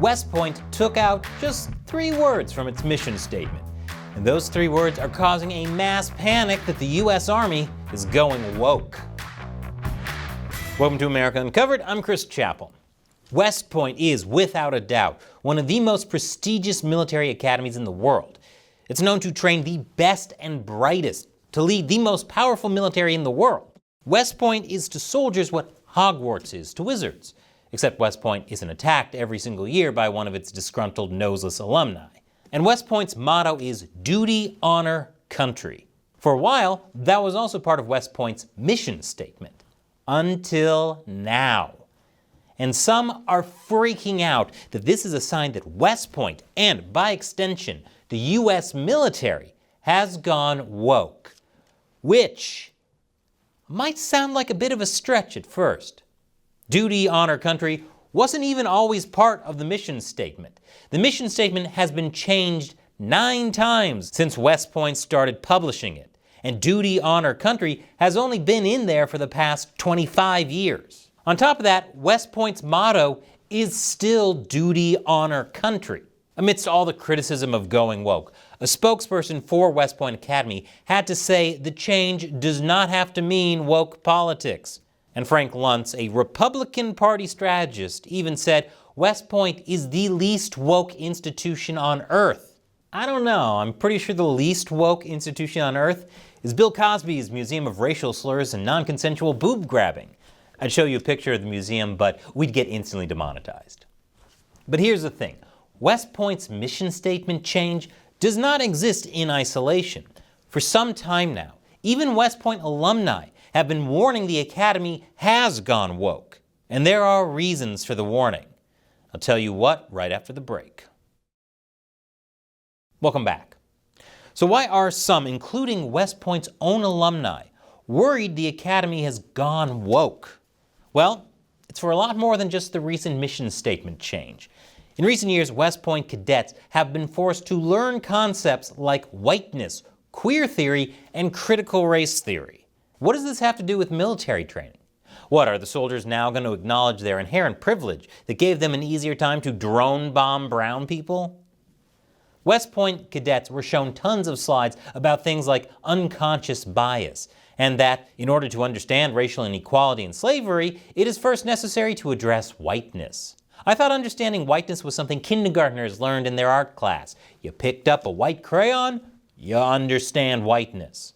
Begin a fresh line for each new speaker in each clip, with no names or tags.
West Point took out just 3 words from its mission statement. And those 3 words are causing a mass panic that the US Army is going woke. Welcome to America Uncovered. I'm Chris Chappell. West Point is, without a doubt, one of the most prestigious military academies in the world. It's known to train the best and brightest to lead the most powerful military in the world. West Point is to soldiers what Hogwarts is to wizards, except West Point isn't attacked every single year by one of its disgruntled, noseless alumni. And West Point's motto is duty, honor, country. For a while, that was also part of West Point's mission statement. Until now. And some are freaking out that this is a sign that West Point, and by extension, the US military, has gone woke. Which might sound like a bit of a stretch at first. Duty, honor, country wasn't even always part of the mission statement. The mission statement has been changed 9 times since West Point started publishing it. And duty, honor, country has only been in there for the past 25 years. On top of that, West Point's motto is still duty, honor, country. Amidst all the criticism of going woke, a spokesperson for West Point Academy had to say the change does not have to mean woke politics. And Frank Luntz, a Republican Party strategist, even said West Point is the least woke institution on earth. I don't know, I'm pretty sure the least woke institution on earth is Bill Cosby's Museum of Racial Slurs and Non-Consensual Boob Grabbing. I'd show you a picture of the museum, but we'd get instantly demonetized. But here's the thing. West Point's mission statement change does not exist in isolation. For some time now, even West Point alumni have been warning the academy has gone woke. And there are reasons for the warning. I'll tell you what right after the break. Welcome back. So why are some, including West Point's own alumni, worried the academy has gone woke? Well, it's for a lot more than just the recent mission statement change. In recent years, West Point cadets have been forced to learn concepts like whiteness, queer theory, and critical race theory. What does this have to do with military training? What, are the soldiers now going to acknowledge their inherent privilege that gave them an easier time to drone bomb brown people? West Point cadets were shown tons of slides about things like unconscious bias, and that in order to understand racial inequality and slavery, it is first necessary to address whiteness. I thought understanding whiteness was something kindergartners learned in their art class. You picked up a white crayon, you understand whiteness.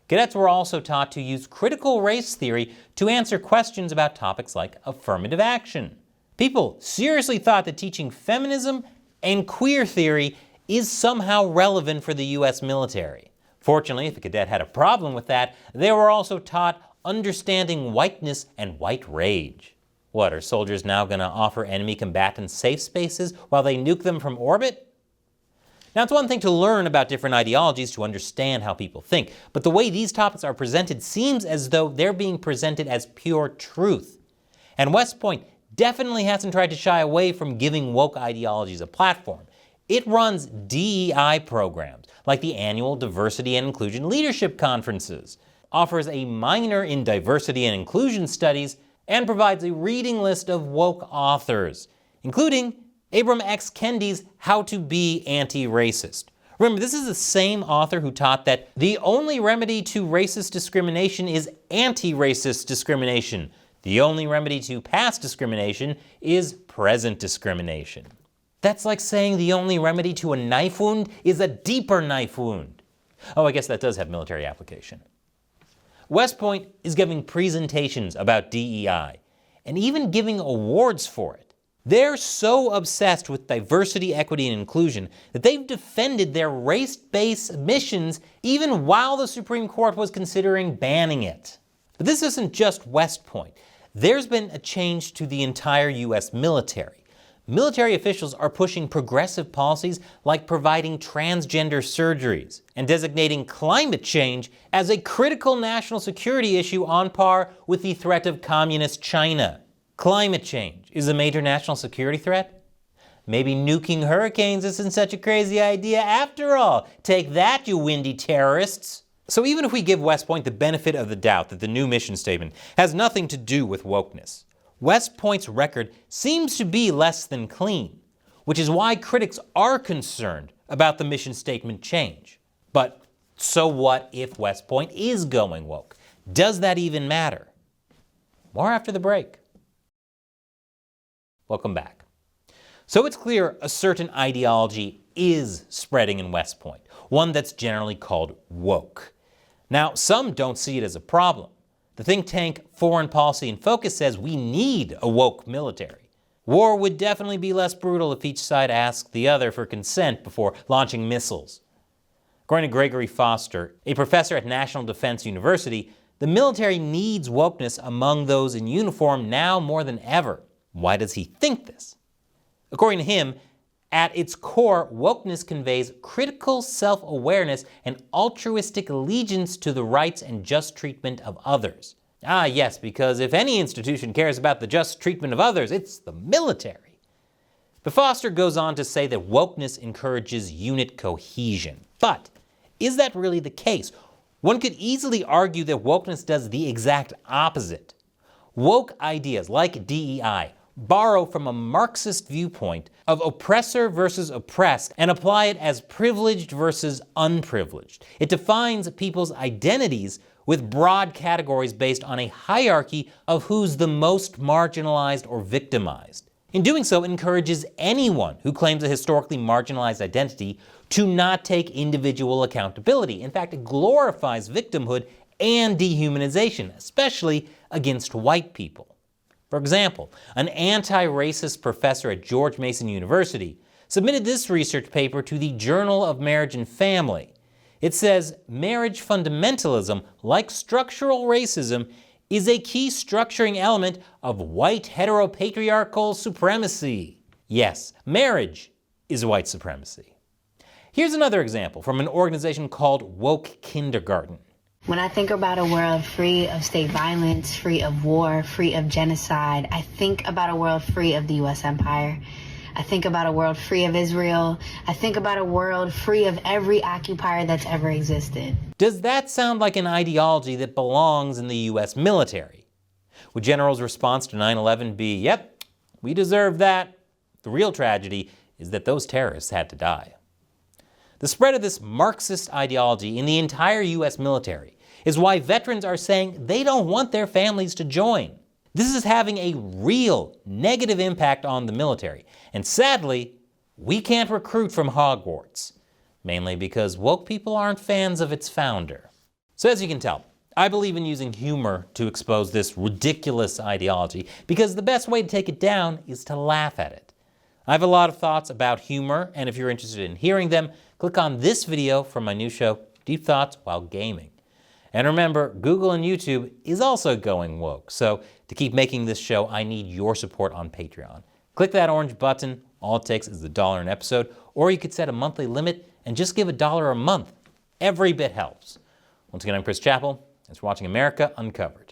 Cadets were also taught to use critical race theory to answer questions about topics like affirmative action. People seriously thought that teaching feminism and queer theory is somehow relevant for the US military. Fortunately, if a cadet had a problem with that, they were also taught understanding whiteness and white rage. What, are soldiers now going to offer enemy combatants safe spaces while they nuke them from orbit? Now, it's one thing to learn about different ideologies to understand how people think, but the way these topics are presented seems as though they're being presented as pure truth. And West Point definitely hasn't tried to shy away from giving woke ideologies a platform. It runs DEI programs, like the annual Diversity and Inclusion Leadership Conferences, offers a minor in Diversity and Inclusion Studies, and provides a reading list of woke authors, including Ibram X. Kendi's How to Be Anti-Racist. Remember, this is the same author who taught that the only remedy to racist discrimination is anti-racist discrimination. The only remedy to past discrimination is present discrimination. That's like saying the only remedy to a knife wound is a deeper knife wound. Oh, I guess that does have military application. West Point is giving presentations about DEI, and even giving awards for it. They're so obsessed with diversity, equity, and inclusion that they've defended their race-based missions even while the Supreme Court was considering banning it. But this isn't just West Point. There's been a change to the entire US military. Military officials are pushing progressive policies like providing transgender surgeries and designating climate change as a critical national security issue on par with the threat of communist China. Climate change is a major national security threat? Maybe nuking hurricanes isn't such a crazy idea after all. Take that, you windy terrorists. So even if we give West Point the benefit of the doubt that the new mission statement has nothing to do with wokeness, West Point's record seems to be less than clean, which is why critics are concerned about the mission statement change. But so what if West Point is going woke? Does that even matter? More after the break. Welcome back. So it's clear a certain ideology is spreading in West Point, one that's generally called woke. Now, some don't see it as a problem. The think tank Foreign Policy in Focus says we need a woke military. War would definitely be less brutal if each side asked the other for consent before launching missiles. According to Gregory Foster, a professor at National Defense University, the military needs wokeness among those in uniform now more than ever. Why does he think this? According to him, at its core, wokeness conveys critical self-awareness and altruistic allegiance to the rights and just treatment of others. Ah, yes, because if any institution cares about the just treatment of others, it's the military. But Foster goes on to say that wokeness encourages unit cohesion. But is that really the case? One could easily argue that wokeness does the exact opposite. Woke ideas, like DEI, borrow from a Marxist viewpoint of oppressor versus oppressed and apply it as privileged versus unprivileged. It defines people's identities with broad categories based on a hierarchy of who's the most marginalized or victimized. In doing so, it encourages anyone who claims a historically marginalized identity to not take individual accountability. In fact, it glorifies victimhood and dehumanization, especially against white people. For example, an anti-racist professor at George Mason University submitted this research paper to the Journal of Marriage and Family. It says, marriage fundamentalism, like structural racism, is a key structuring element of white heteropatriarchal supremacy. Yes, marriage is white supremacy. Here's another example from an organization called Woke Kindergarten.
When I think about a world free of state violence, free of war, free of genocide, I think about a world free of the U.S. empire. I think about a world free of Israel. I think about a world free of every occupier that's ever existed.
Does that sound like an ideology that belongs in the U.S. military? Would generals' response to 9/11 be, yep, we deserve that? The real tragedy is that those terrorists had to die. The spread of this Marxist ideology in the entire U.S. military is why veterans are saying they don't want their families to join. This is having a real negative impact on the military. And sadly, we can't recruit from Hogwarts, mainly because woke people aren't fans of its founder. So as you can tell, I believe in using humor to expose this ridiculous ideology because the best way to take it down is to laugh at it. I have a lot of thoughts about humor, and if you're interested in hearing them, click on this video from my new show, Deep Thoughts While Gaming. And remember, Google and YouTube is also going woke, so to keep making this show, I need your support on Patreon. Click that orange button, all it takes is $1 an episode, or you could set a monthly limit and just give $1 a month. Every bit helps. Once again, I'm Chris Chappell. Thanks for watching America Uncovered.